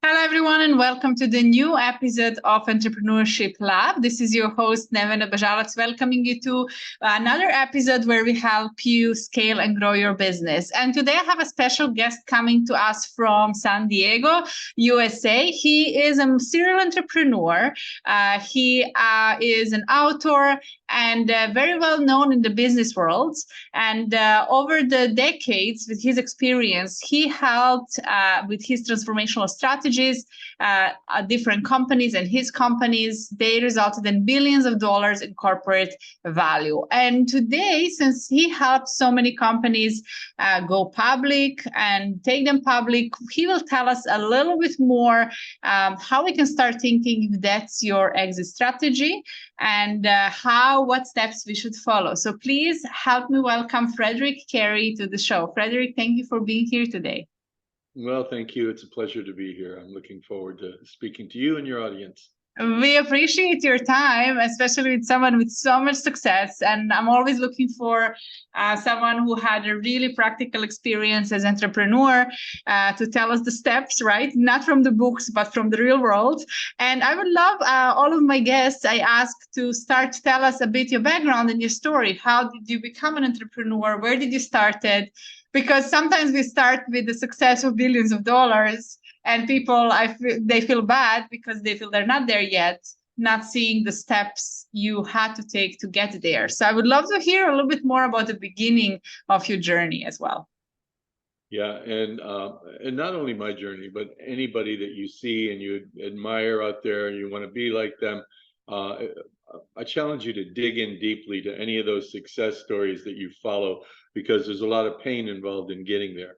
Hello, everyone, and welcome to the new episode of Entrepreneurship Lab. This is your host, Nevena Bajalac, welcoming you to another episode where we help you scale and grow your business. And today I have a special guest coming to us from San Diego, USA. He is a serial entrepreneur. He is an author and very well known in the business world. And over the decades, with his experience, he helped with his transformational strategies, different companies, and his companies, they resulted in billions of dollars in corporate value. And today, since he helped so many companies go public and take them public, he will tell us a little bit more how we can start thinking if that's your exit strategy and what steps we should follow. So please help me welcome Frederick Cary to the show. Frederick, thank you for being here today. Well, thank you. It's a pleasure to be here. I'm looking forward to speaking to you and your audience. We appreciate your time, especially with someone with so much success. And I'm always looking for someone who had a really practical experience as an entrepreneur to tell us the steps, right? Not from the books, but from the real world. And I would love all of my guests, I ask to start to tell us a bit your background and your story. How did you become an entrepreneur? Where did you start it? Because sometimes we start with the success of billions of dollars, and people, they feel bad because they feel they're not there yet, not seeing the steps you had to take to get there. So I would love to hear a little bit more about the beginning of your journey as well. Yeah, and not only my journey, but anybody that you see and you admire out there and you want to be like them, I challenge you to dig in deeply to any of those success stories that you follow, because there's a lot of pain involved in getting there,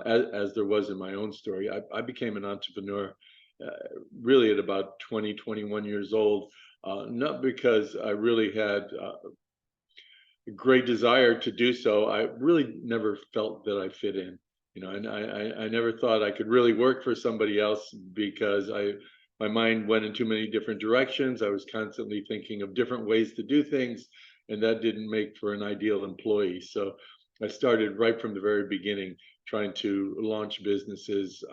as there was in my own story. I became an entrepreneur really at about 20, 21 years old, not because I really had a great desire to do so. I really never felt that I fit in, and I never thought I could really work for somebody else because my mind went in too many different directions. I was constantly thinking of different ways to do things, and that didn't make for an ideal employee. So I started right from the very beginning trying to launch businesses.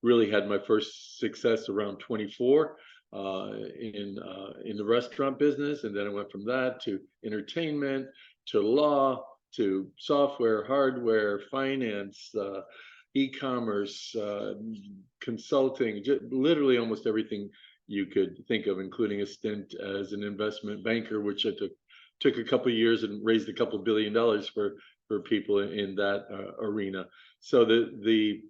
Really had my first success around 24 in the restaurant business, and then I went from that to entertainment, to law, to software, hardware, finance, e-commerce, consulting, literally almost everything you could think of, including a stint as an investment banker, which I took a couple of years and raised a couple $1 billion for people in that arena. So the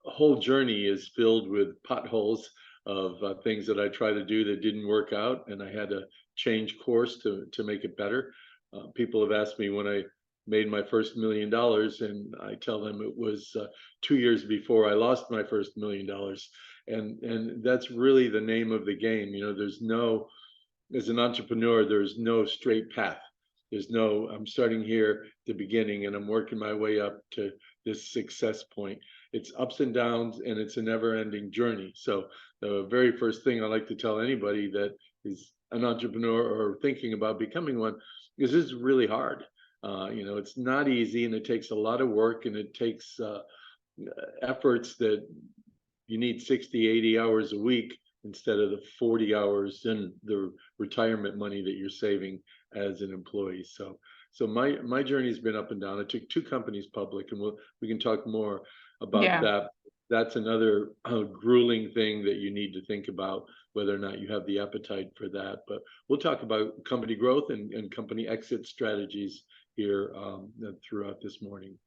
whole journey is filled with potholes of things that I tried to do that didn't work out, and I had to change course to make it better. People have asked me when I made my first $1 million, and I tell them it was 2 years before I lost my first $1 million. And that's really the name of the game. As an entrepreneur, there's no straight path. There's no, I'm starting here at the beginning and I'm working my way up to this success point. It's ups and downs, and it's a never-ending journey. So the very first thing I like to tell anybody that is an entrepreneur or thinking about becoming one is this is really hard. It's not easy, and it takes a lot of work, and it takes efforts that you need 60, 80 hours a week instead of the 40 hours and the retirement money that you're saving as an employee. So my journey has been up and down. I took 2 companies public, and we can talk more about that. That's another grueling thing that you need to think about, whether or not you have the appetite for that. But we'll talk about company growth and company exit strategies here throughout this morning.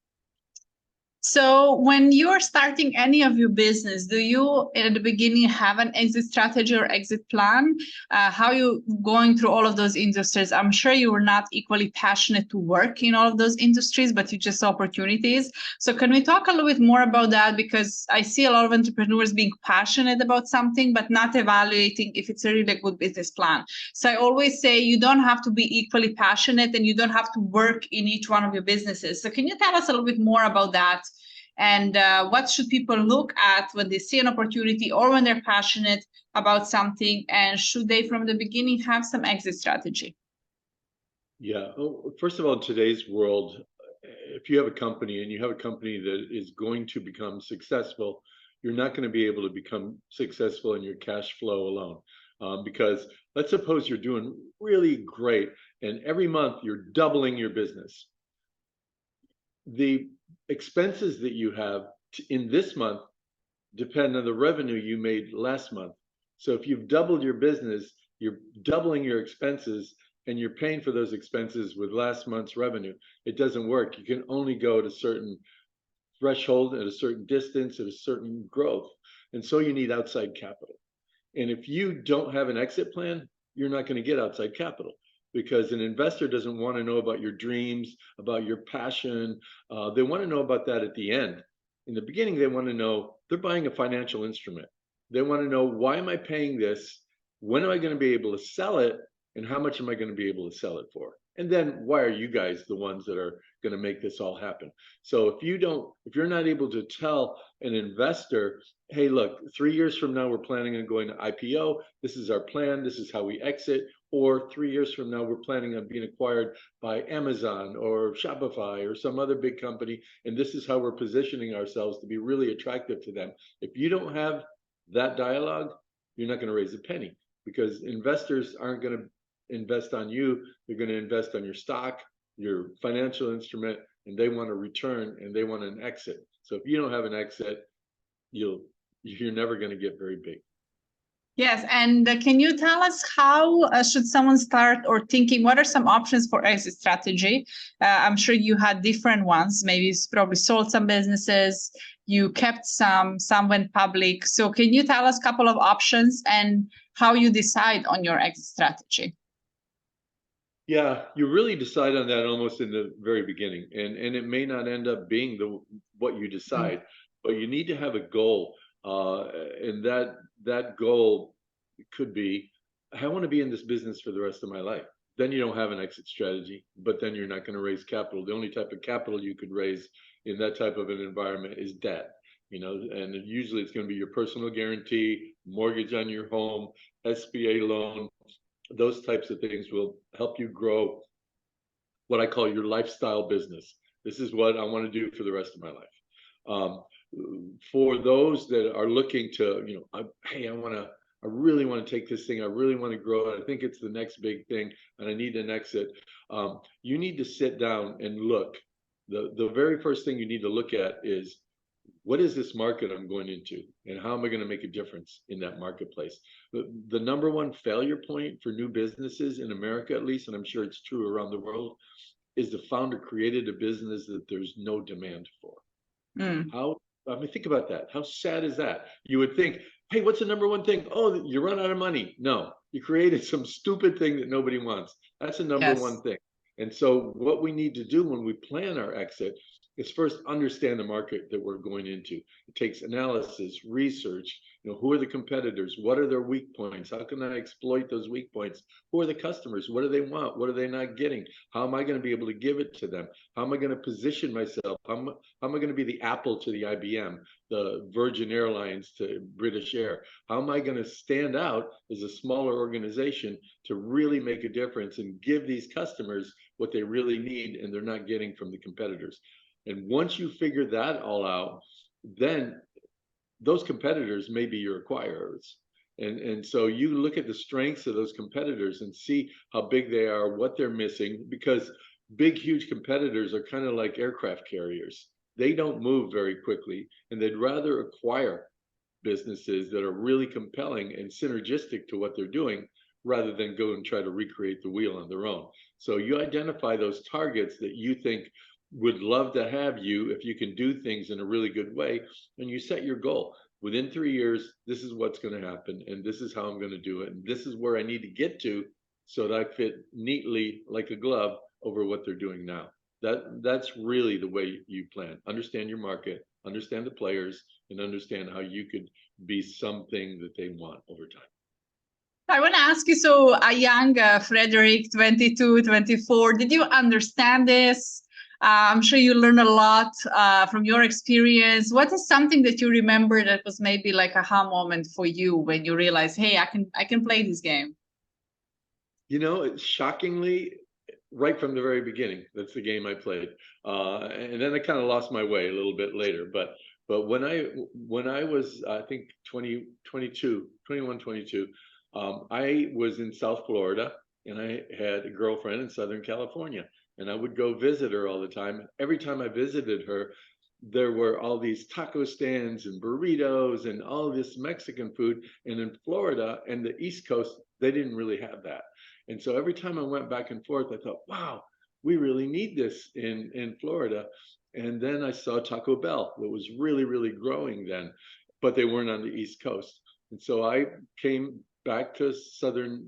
So when you're starting any of your business, do you at the beginning have an exit strategy or exit plan? How are you going through all of those industries? I'm sure you were not equally passionate to work in all of those industries, but you just saw opportunities. So can we talk a little bit more about that? Because I see a lot of entrepreneurs being passionate about something, but not evaluating if it's a really good business plan. So I always say you don't have to be equally passionate, and you don't have to work in each one of your businesses. So can you tell us a little bit more about that? And what should people look at when they see an opportunity or when they're passionate about something? And should they, from the beginning, have some exit strategy? Yeah. First of all, in today's world, if you have a company and you have a company that is going to become successful, you're not going to be able to become successful in your cash flow alone. Because let's suppose you're doing really great and every month you're doubling your business. The expenses that you have in this month depend on the revenue you made last month. So if you've doubled your business, you're doubling your expenses and you're paying for those expenses with last month's revenue. It doesn't work. You can only go at a certain threshold, at a certain distance, at a certain growth. And so you need outside capital. And if you don't have an exit plan, you're not going to get outside capital, because an investor doesn't want to know about your dreams, about your passion. They want to know about that at the end. In the beginning, they want to know they're buying a financial instrument. They want to know, why am I paying this? When am I going to be able to sell it? And how much am I going to be able to sell it for? And then why are you guys the ones that are going to make this all happen? So if you're not able to tell an investor, hey, look, 3 years from now, we're planning on going to IPO. This is our plan. This is how we exit. Or 3 years from now, we're planning on being acquired by Amazon or Shopify or some other big company. And this is how we're positioning ourselves to be really attractive to them. If you don't have that dialogue, you're not going to raise a penny, because investors aren't going to invest on you. They're going to invest on your stock, your financial instrument, and they want a return and they want an exit. So if you don't have an exit, you're never going to get very big. Yes, and can you tell us how should someone start, or thinking, what are some options for exit strategy? I'm sure you had different ones. Maybe you probably sold some businesses, you kept some went public. So can you tell us a couple of options and how you decide on your exit strategy? Yeah, you really decide on that almost in the very beginning, and it may not end up being what you decide, but you need to have a goal, and that goal could be, I want to be in this business for the rest of my life. Then you don't have an exit strategy, but then you're not going to raise capital. The only type of capital you could raise in that type of an environment is debt, and usually it's going to be your personal guarantee, mortgage on your home, SBA loan. Those types of things will help you grow what I call your lifestyle business. This is what I want to do for the rest of my life. For those that are looking to, hey, I really want to take this thing, I really want to grow it, I think it's the next big thing, and I need an exit. You need to sit down and look. The very first thing you need to look at is, what is this market I'm going into, and how am I going to make a difference in that marketplace? The number one failure point for new businesses in America, at least, and I'm sure it's true around the world, is the founder created a business that there's no demand for. Think about that. How sad is that? You would think, hey, what's the number one thing? Oh, you run out of money. No, you created some stupid thing that nobody wants. That's the number one thing. And so what we need to do when we plan our exit is first understand the market that we're going into. It takes analysis, research. Who are the competitors? What are their weak points? How can I exploit those weak points? Who are the customers? What do they want? What are they not getting? How am I going to be able to give it to them? How am I going to position myself? How am I going to be the Apple to the IBM, the Virgin Airlines to British Air? How am I going to stand out as a smaller organization to really make a difference and give these customers what they really need and they're not getting from the competitors? And once you figure that all out, then those competitors may be your acquirers. And so you look at the strengths of those competitors and see how big they are, what they're missing, because big, huge competitors are kind of like aircraft carriers. They don't move very quickly, and they'd rather acquire businesses that are really compelling and synergistic to what they're doing, rather than go and try to recreate the wheel on their own. So you identify those targets that you think would love to have you if you can do things in a really good way, and you set your goal. Within 3 years, this is what's going to happen, and this is how I'm going to do it, and this is where I need to get to so that I fit neatly like a glove over what they're doing now. That's really the way you plan. Understand your market, understand the players, and understand how you could be something that they want over time. I want to ask you, so a young Frederick, 22, 24, did you understand this? I'm sure you learned a lot from your experience. What is something that you remember that was maybe like a aha moment for you when you realized, hey, I can play this game? Shockingly, right from the very beginning. That's the game I played. And then I kind of lost my way a little bit later. But when I was, I think 20, 22, 21, 22, I was in South Florida, and I had a girlfriend in Southern California, and I would go visit her all the time. Every time I visited her, there were all these taco stands and burritos and all this Mexican food. And in Florida and the East Coast, they didn't really have that. And so every time I went back and forth, I thought, wow, we really need this in Florida. And then I saw Taco Bell, that was really, really growing then, but they weren't on the East Coast. And so I came back to Southern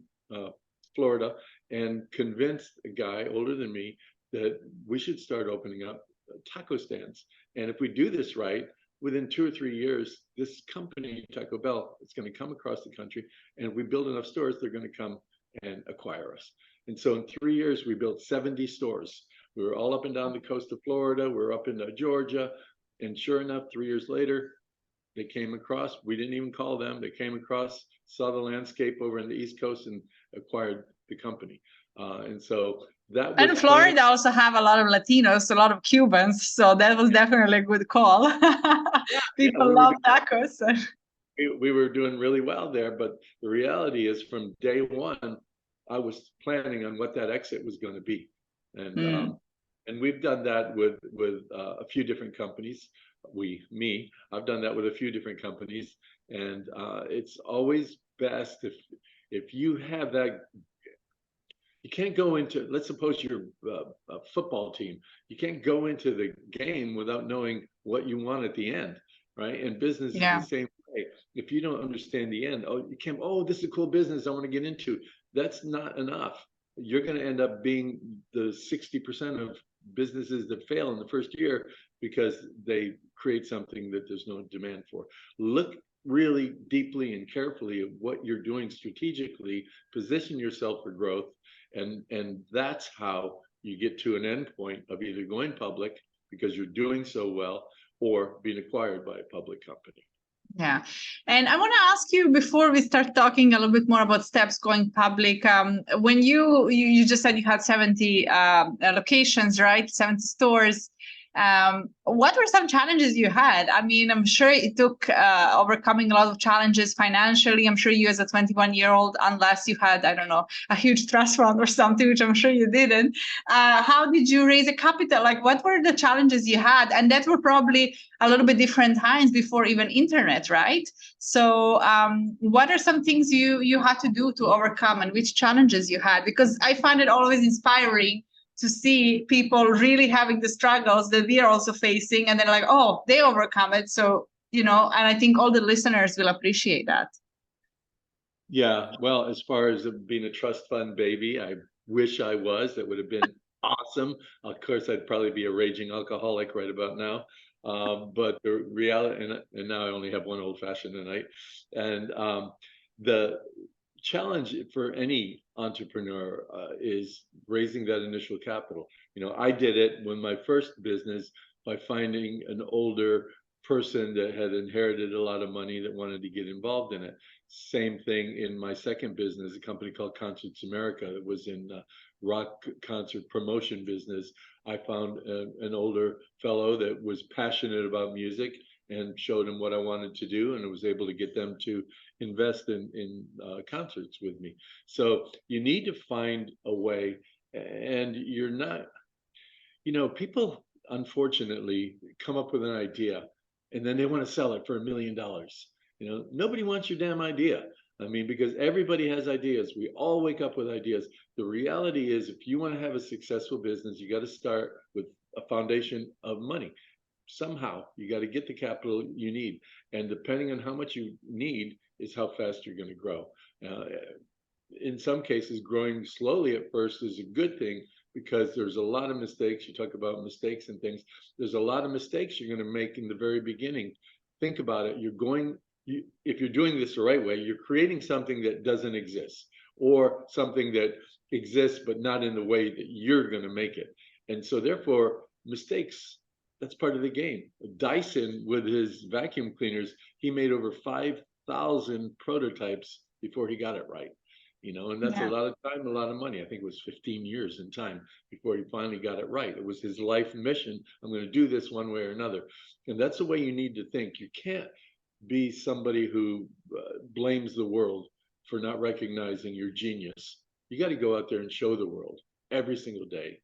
Florida and convinced a guy older than me that we should start opening up taco stands. And if we do this right, within 2 or 3 years, this company, Taco Bell, is going to come across the country. And if we build enough stores, they're going to come and acquire us. And so in 3 years, we built 70 stores. We were all up and down the coast of Florida. We were up into Georgia. And sure enough, 3 years later, they came across. We didn't even call them. They came across, saw the landscape over in the East Coast, and acquired the company. And so that was. And Florida also have a lot of Latinos, a lot of Cubans, so that was definitely a good call. People love tacos. We were doing really well there, but the reality is, from day one, I was planning on what that exit was going to be, and we've done that with a few different companies. I've done that with a few different companies, and it's always best if you have that. You can't go into, let's suppose you're a football team. You can't go into the game without knowing what you want at the end, right? And business is the same way. If you don't understand the end, this is a cool business I want to get into. That's not enough. You're going to end up being the 60% of businesses that fail in the first year because they create something that there's no demand for. Look really deeply and carefully at what you're doing strategically, position yourself for growth, and that's how you get to an end point of either going public because you're doing so well, or being acquired by a public company. Yeah. And I want to ask you, before we start talking a little bit more about steps going public, when you just said you had 70 locations, right? 70 stores. What were some challenges you had? I mean, I'm sure it took overcoming a lot of challenges financially. I'm sure you, as a 21-year-old, unless you had, I don't know, a huge trust fund or something, which I'm sure you didn't. How did you raise a capital? Like, what were the challenges you had? And that were probably a little bit different times before even internet, right? So what are some things you had to do to overcome, and which challenges you had? Because I find it always inspiring to see people really having the struggles that we are also facing, and then like, oh, they overcome it. So, and I think all the listeners will appreciate that. Yeah, well, as far as being a trust fund baby, I wish I was. That would have been awesome. Of course, I'd probably be a raging alcoholic right about now. But the reality, and now I only have one old fashioned a night. And the challenge for any entrepreneur is raising that initial capital. I did it when my first business by finding an older person that had inherited a lot of money that wanted to get involved in it. Same thing in my second business, a company called Concerts America that was in rock concert promotion business. I found an older fellow that was passionate about music and showed him what I wanted to do, and I was able to get them to invest in concerts with me. So you need to find a way, and you're not, people unfortunately come up with an idea and then they want to sell it for $1 million. Nobody wants your damn idea. I mean, because everybody has ideas. We all wake up with ideas. The reality is, if you want to have a successful business, you got to start with a foundation of money. Somehow you got to get the capital you need, and depending on how much you need is how fast you're going to grow. In some cases, growing slowly at first is a good thing, because there's a lot of mistakes. You talk about mistakes and things. There's a lot of mistakes you're going to make in the very beginning. Think about it. If you're doing this the right way, you're creating something that doesn't exist, or something that exists but not in the way that you're going to make it. And so therefore, mistakes, that's part of the game. Dyson, with his vacuum cleaners, he made over 5,000 prototypes before he got it right. and that's a Yeah. lot of time, a lot of money. I think it was 15 years in time before he finally got it right. It was his life mission. I'm going to do this one way or another. And that's the way you need to think. You can't be somebody who blames the world for not recognizing your genius. You got to go out there and show the world every single day.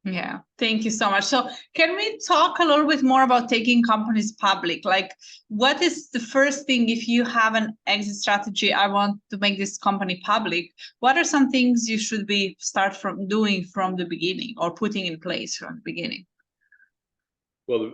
Yeah, thank you so much. So, can we talk a little bit more about taking companies public? Like, what is the first thing if you have an exit strategy? I want to make this company public. What are some things you should be start from doing from the beginning or putting in place from the beginning? Well,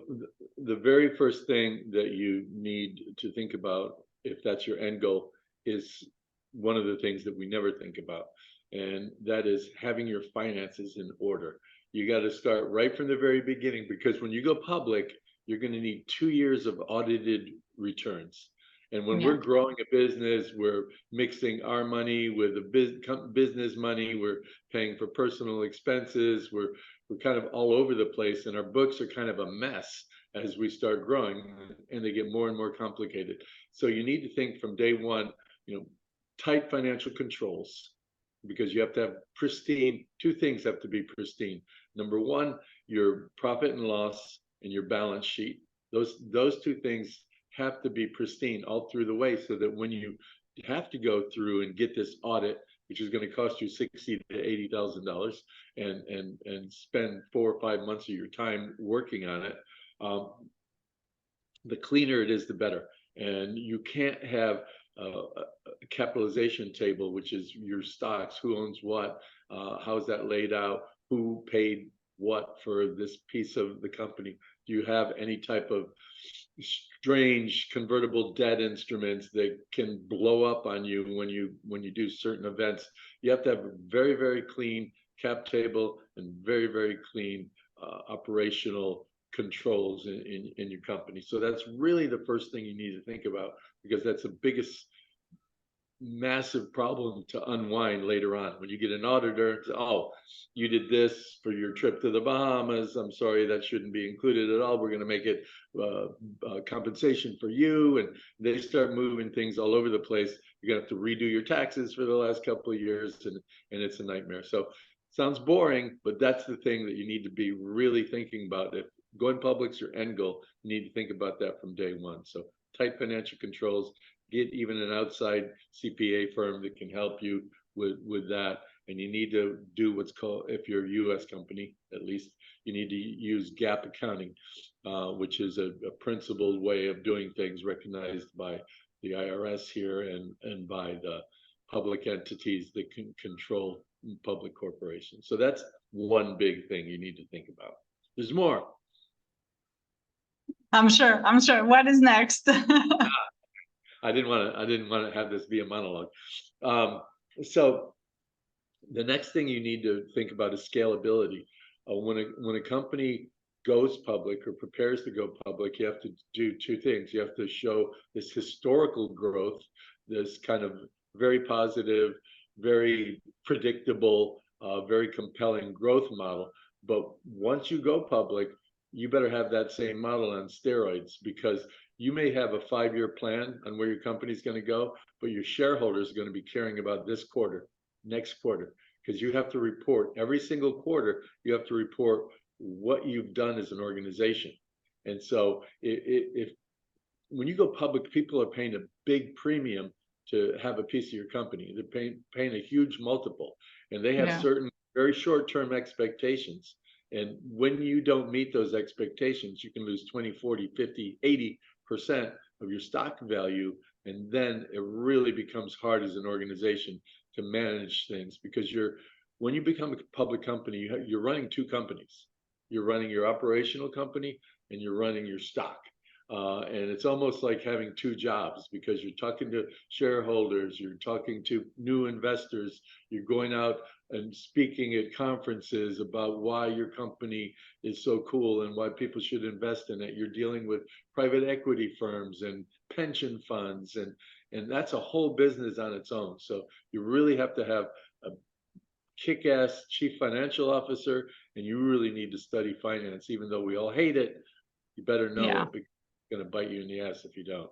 the very first thing that you need to think about, if that's your end goal, is one of the things that we never think about, and that is having your finances in order. You got to start right from the very beginning, because when you go public, you're going to need 2 years of audited returns. And when Yeah. we're growing a business, we're mixing our money with the business money, we're paying for personal expenses, we're kind of all over the place, and our books are kind of a mess as we start growing, and they get more and more complicated. So you need to think from day one, tight financial controls, because you have to have pristine, two things have to be pristine. Number one, your profit and loss and your balance sheet. Those two things have to be pristine all through the way, so that when you have to go through and get this audit, which is going to cost you $60,000 to $80,000, and spend 4 or 5 months of your time working on it, the cleaner it is, the better. And you can't have a capitalization table, which is your stocks, who owns what, how's that laid out, who paid what for this piece of the company. Do you have any type of strange convertible debt instruments that can blow up on you when you do certain events? You have to have a very, very clean cap table and very, very clean operational controls in your company. So that's really the first thing you need to think about, because that's the biggest massive problem to unwind later on. When you get an auditor and say, oh, you did this for your trip to the Bahamas, I'm sorry, that shouldn't be included at all, we're going to make it compensation for you, and they start moving things all over the place. You're going to have to redo your taxes for the last couple of years, and it's a nightmare. So sounds boring, but that's the thing that you need to be really thinking about. If going public's your end goal, you need to think about that from day one. So tight financial controls, get even an outside CPA firm that can help you with that. And you need to do what's called, if you're a US company, at least, you need to use GAAP accounting, which is a principled way of doing things recognized by the IRS here and by the public entities that can control public corporations. So that's one big thing you need to think about. There's more. I'm sure. What is next? I didn't want to have this be a monologue. So the next thing you need to think about is scalability. When a company goes public or prepares to go public, you have to do two things. You have to show this historical growth, this kind of very positive, very predictable, very compelling growth model. But once you go public, you better have that same model on steroids, because you may have a 5-year plan on where your company's going to go, but your shareholders are going to be caring about this quarter, next quarter, because you have to report every single quarter. You have to report what you've done as an organization. And so if when you go public, people are paying a big premium to have a piece of your company. They're paying a huge multiple, and they have certain very short-term expectations. And when you don't meet those expectations, you can lose 20, 40, 50, 80% of your stock value. And then it really becomes hard as an organization to manage things, because when you become a public company, you're running two companies. You're running your operational company and you're running your stock. And it's almost like having two jobs, because you're talking to shareholders, you're talking to new investors, you're going out and speaking at conferences about why your company is so cool and why people should invest in it. You're dealing with private equity firms and pension funds, and that's a whole business on its own. So you really have to have a kick-ass chief financial officer, and you really need to study finance. Even though we all hate it, you better know it, because it's going to bite you in the ass if you don't.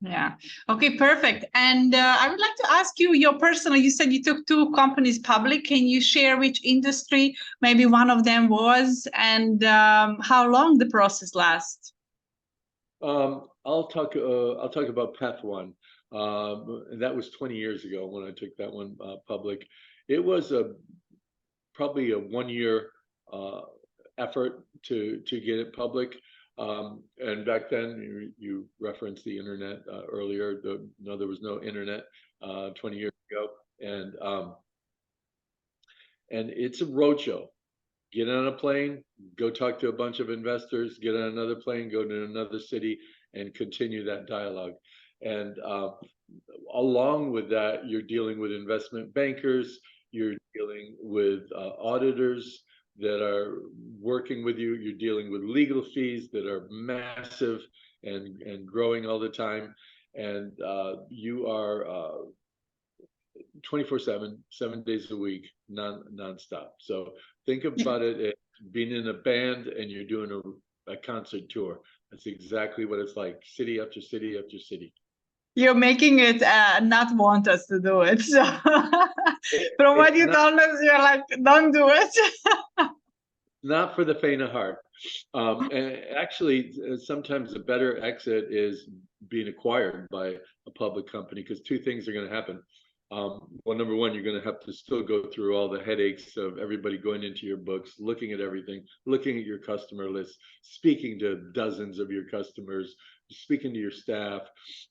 Yeah. Okay, perfect. And I would like to ask you your personal, you said you took two companies public. Can you share which industry maybe one of them was, and how long the process lasts? I'll talk about Path One. And that was 20 years ago when I took that one public. It was probably a 1 year effort to get it public. And back then, you referenced the internet earlier. No, there was no internet 20 years ago, and it's a roadshow. Get on a plane, go talk to a bunch of investors. Get on another plane, go to another city, and continue that dialogue. And along with that, you're dealing with investment bankers. You're dealing with auditors that are working with you. You're dealing with legal fees that are massive and growing all the time. And you are 24/7, 7 days a week, nonstop. So think about it as being in a band and you're doing a concert tour. That's exactly what it's like, city after city after city. You're making it not want us to do it. So from what you told us, you're like, don't do it. Not for the faint of heart. And actually, sometimes a better exit is being acquired by a public company, because two things are going to happen. Well, number one, you're going to have to still go through all the headaches of everybody going into your books, looking at everything, looking at your customer list, speaking to dozens of your customers, speaking to your staff.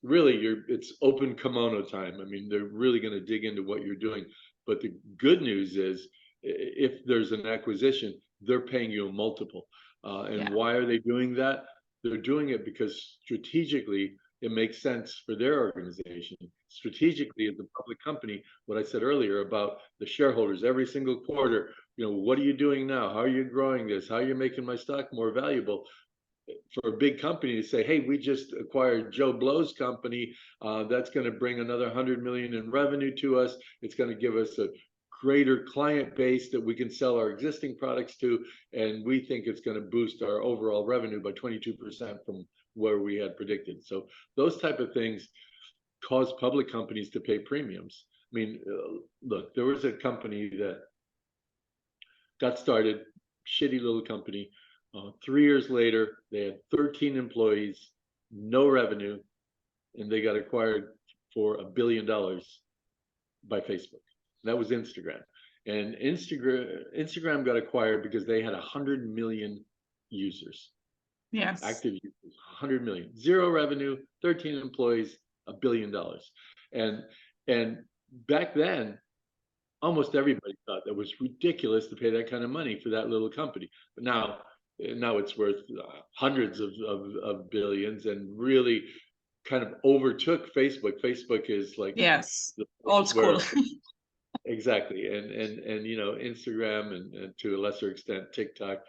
Really, it's open kimono time. I mean, they're really going to dig into what you're doing. But the good news is, if there's an acquisition, they're paying you a multiple. And why are they doing that? They're doing it because strategically it makes sense for their organization. Strategically, as a public company, what I said earlier about the shareholders every single quarter, what are you doing now? How are you growing this? How are you making my stock more valuable? For a big company to say, hey, we just acquired Joe Blow's company, that's going to bring another 100 million in revenue to us. It's going to give us a greater client base that we can sell our existing products to, and we think it's going to boost our overall revenue by 22% from where we had predicted. So those type of things cause public companies to pay premiums. I mean, look, there was a company that got started, shitty little company. 3 years later, they had 13 employees, no revenue, and they got acquired for $1 billion by Facebook. That was Instagram. And Instagram got acquired because they had 100 million users. Yes. Active users, 100 million. Zero revenue, 13 employees, $1 billion. And back then, almost everybody thought that was ridiculous to pay that kind of money for that little company. But now it's worth hundreds of billions, and really kind of overtook Facebook. Facebook is like, yes, old school. Exactly. And Instagram, and to a lesser extent TikTok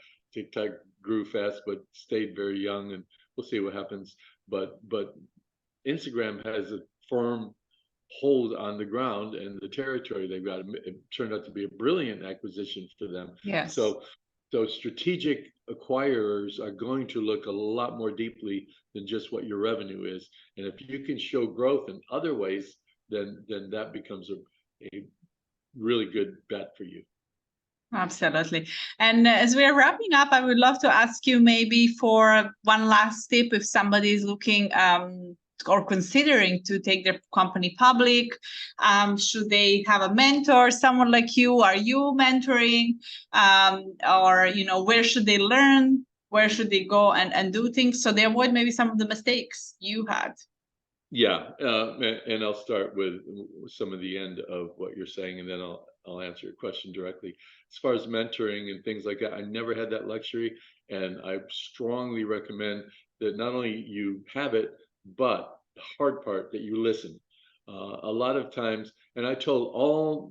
grew fast but stayed very young, and we'll see what happens. But Instagram has a firm hold on the ground and the territory they've got. It turned out to be a brilliant acquisition for them. Yes. So strategic acquirers are going to look a lot more deeply than just what your revenue is. And if you can show growth in other ways, then that becomes a really good bet for you. Absolutely. And as we're wrapping up, I would love to ask you maybe for one last tip, if somebody is looking or considering to take their company public, should they have a mentor, someone like you? Are you mentoring? Or, where should they learn? Where should they go and do things so they avoid maybe some of the mistakes you had? Yeah, and I'll start with some of the end of what you're saying, and then I'll answer your question directly. As far as mentoring and things like that, I never had that luxury, and I strongly recommend that not only you have it, but the hard part, that you listen. A lot of times, and I told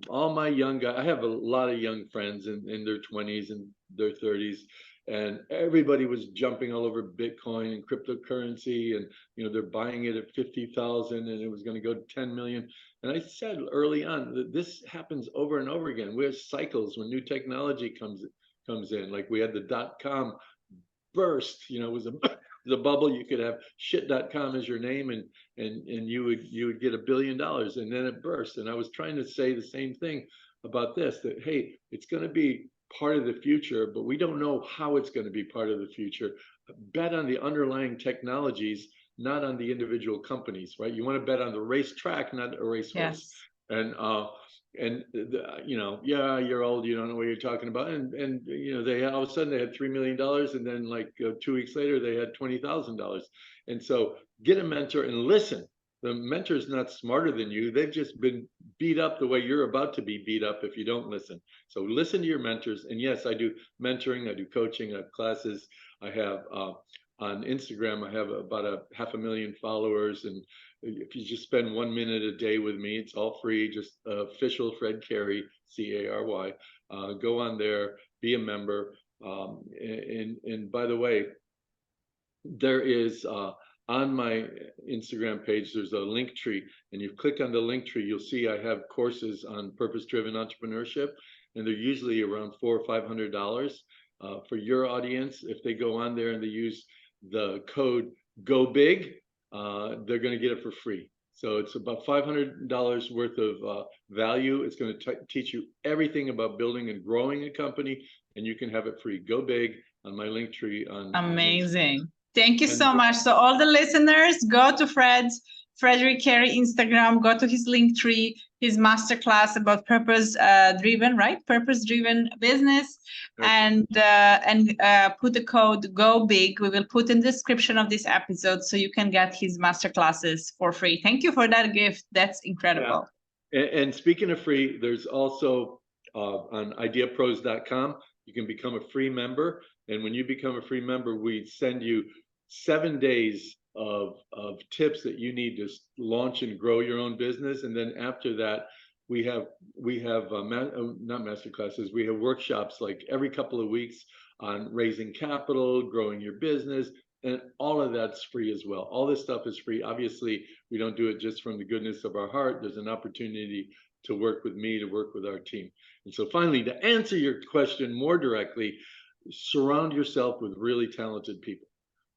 all my young guys, I have a lot of young friends in their 20s and their 30s, and everybody was jumping all over Bitcoin and cryptocurrency, and they're buying it at 50,000 and it was going to go to 10 million. And I said early on that this happens over and over again. We have cycles when new technology comes in. Like we had the .com burst, it was a the bubble. You could have shit.com as your name, and you would get $1 billion, and then it burst. And I was trying to say the same thing about this, that hey, it's going to be part of the future, but we don't know how it's going to be part of the future. Bet on the underlying technologies, not on the individual companies, right? You want to bet on the racetrack, not a racehorse. Yes. And you know, yeah, you're old, you don't know what you're talking about. And you know, they all of a sudden they had $3 million, and then like 2 weeks later they had $20,000. And so get a mentor and listen. The mentor's not smarter than you. They've just been beat up the way you're about to be beat up if you don't listen. So listen to your mentors. And yes, I do mentoring, I do coaching, I have classes. I have on Instagram, I have about 500,000 followers. And if you just spend 1 minute a day with me, it's all free. Just official Fred Cary, C-A-R-Y. Go on there, be a member. And by the way, there is on my Instagram page, there's a link tree, and you click on the link tree, you'll see I have courses on purpose-driven entrepreneurship, and they're usually around $400 or $500 for your audience. If they go on there and they use the code Go Big, they're going to get it for free. So it's about $500 worth of value. It's going to teach you everything about building and growing a company, and you can have it free. Go Big on my link tree. Amazing. Thank you so much. So all the listeners, go to Frederick Cary Instagram, go to his link tree, his masterclass about purpose-driven, right? Purpose-driven business, and put the code Go Big. We will put in the description of this episode so you can get his masterclasses for free. Thank you for that gift. That's incredible. Yeah. And speaking of free, there's also on ideapros.com, you can become a free member. And when you become a free member, we send you 7 days of tips that you need to launch and grow your own business. And then after that, we have not master classes, we have workshops like every couple of weeks on raising capital, growing your business, and all of that's free as well. All this stuff is free. Obviously, we don't do it just from the goodness of our heart. There's an opportunity to work with me, to work with our team. And so finally, to answer your question more directly, surround yourself with really talented people.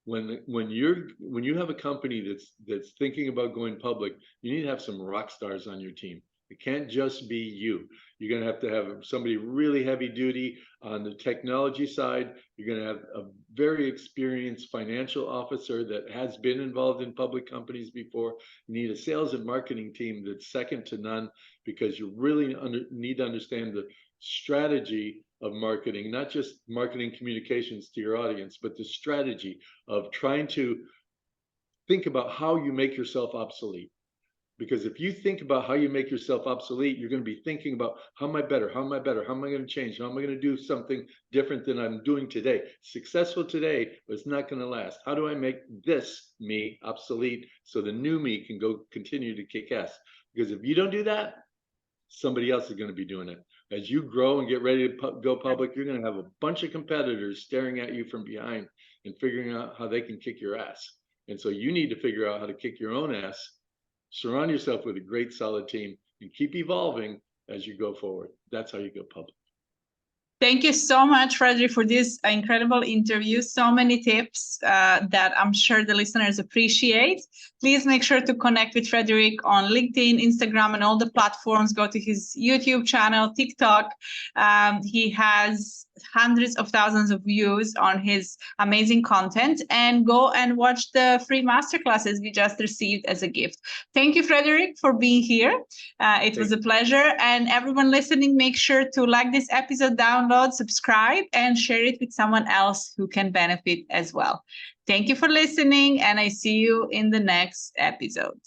When you have a company that's thinking about going public, you need to have some rock stars on your team. It can't just be you. You're going to have somebody really heavy duty on the technology side. You're going to have a very experienced financial officer that has been involved in public companies before. You need a sales and marketing team that's second to none, because you really need to understand the strategy of marketing, not just marketing communications to your audience, but the strategy of trying to think about how you make yourself obsolete. Because if you think about how you make yourself obsolete, you're going to be thinking about how am I better? How am I better? How am I going to change? How am I going to do something different than I'm doing today? Successful today, but it's not going to last. How do I make this me obsolete so the new me can go continue to kick ass? Because if you don't do that, somebody else is going to be doing it. As you grow and get ready to go public, you're going to have a bunch of competitors staring at you from behind and figuring out how they can kick your ass. And so you need to figure out how to kick your own ass. Surround yourself with a great, solid team, and keep evolving as you go forward. That's how you go public. Thank you so much, Frederick, for this incredible interview. So many tips that I'm sure the listeners appreciate. Please make sure to connect with Frederick on LinkedIn, Instagram, and all the platforms. Go to his YouTube channel, TikTok. He has hundreds of thousands of views on his amazing content, and go and watch the free masterclasses we just received as a gift. Thank you, Frederick, for being here. It was a pleasure. And everyone listening, make sure to like this episode, download, subscribe, and share it with someone else who can benefit as well. Thank you for listening, and I see you in the next episode.